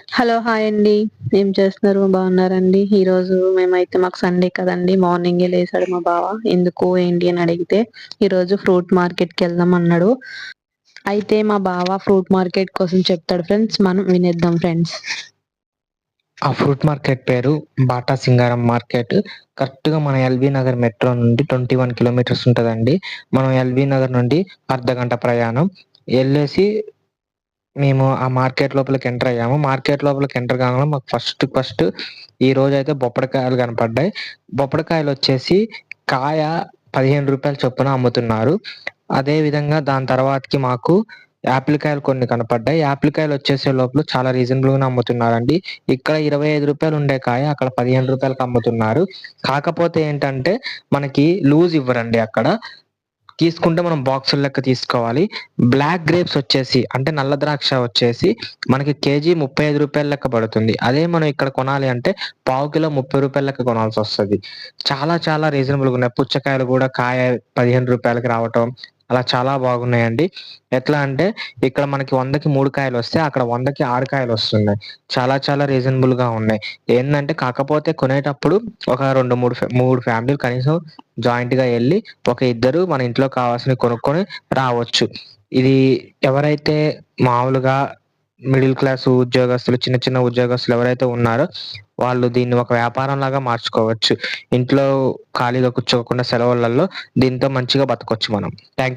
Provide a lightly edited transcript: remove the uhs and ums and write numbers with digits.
Hello! Hi అండి. ఏం చేస్తున్నారు? బాగున్నారండి? ఈరోజు మాకు సండే కదండీ! మార్నింగే లేసాడు మా బావ. ఎందుకు, ఏంటి అని అడిగితే, ఈరోజు ఫ్రూట్ మార్కెట్‌కెళ్దాం అన్నాడు. అయితే మా బావ ఫ్రూట్ మార్కెట్ కోసం చెప్తాడు ఫ్రెండ్స్. మనం వినేద్దాం ఫ్రెండ్స్. ఆ ఫ్రూట్ మార్కెట్ పేరు బాటా సింగారం మార్కెట్. కరెక్ట్‌గా మన ఎల్బీ నగర్ మెట్రో నుండి 21 కిలోమీటర్స్ ఉంటదండి. మనం ఎల్బీ నగర్ నుండి అర్ధగంట ప్రయాణం. ఎళ్ళేసి మేము ఆ మార్కెట్ లోపలికి ఎంటర్ అయ్యాము. మార్కెట్ లోపలికి ఎంటర్ కాంగానే మాకు ఫస్ట్ ఈరోజైతే బొప్పడికాయలు కనపడ్డాయి. బొప్పడికాయలొచ్చేసి కాయ రూ. 15 చొప్పున అమ్ముతున్నారు. అదే విధంగా దాని తర్వాతకి మాకు యాపిల్ కాయలు కొన్ని కనపడ్డాయి. యాపిల్ కాయలొచ్చేసే లోపల చాలా రీజనబుల్‌గానే అమ్ముతున్నారండి. ఇక్కడ రూ. 25 ఉండే కాయ అక్కడ రూ. 15కి అమ్ముతున్నారు. కాకపోతే ఏంటంటే మనకి లూజ్ ఇవ్వరండి అక్కడ. తీసుకుంటే మనం బాక్సుల లెక్క తీసుకోవాలి. బ్లాక్ గ్రేప్స్ వచ్చేసి అంటే నల్ల ద్రాక్ష వచ్చేసి మనకి కేజీ రూ. 35 లెక్క పడుతుంది. అదే మనం ఇక్కడ కొనాలి అంటే పావు కిలో రూ. 30 లెక్క కొనాల్సొస్తది. చాలా రీజనబుల్‌గున్నాయి. పుచ్చకాయలు గూడా కాయ రూ. 15కి రావటం అలా చాలా బాగున్నాయండి. ఎట్లా అంటే ఇక్కడ మనకి 100కి 3 కాయలొస్తే అక్కడ 100కి 6 కాయలొస్తున్నాయి. చాలా రీజనబుల్‌గా ఉన్నాయి. ఏందంటే కాకపోతే కొనేటప్పుడు ఒక 3 ఫ్యామిలీలు కనీసం జాయింట్‌గా ఎళ్లి ఒక ఇద్దరు మన ఇంట్లో కావాల్సినవి కొనుక్కొని రావచ్చు. ఇది ఎవరైతే మామూలుగా మిడిల్ క్లాస్ ఉద్యోగస్తులు, చిన్న ఉద్యోగస్తులు ఎవరైతే ఉన్నారో వాళ్ళు దీన్ని ఒక వ్యాపారంలాగా మార్చుకోవచ్చు. ఇంట్లో ఖాళీగా కూర్చోకుండా సెలవులలో దీంతో మంచిగా బతకొచ్చు మనం. థాంక్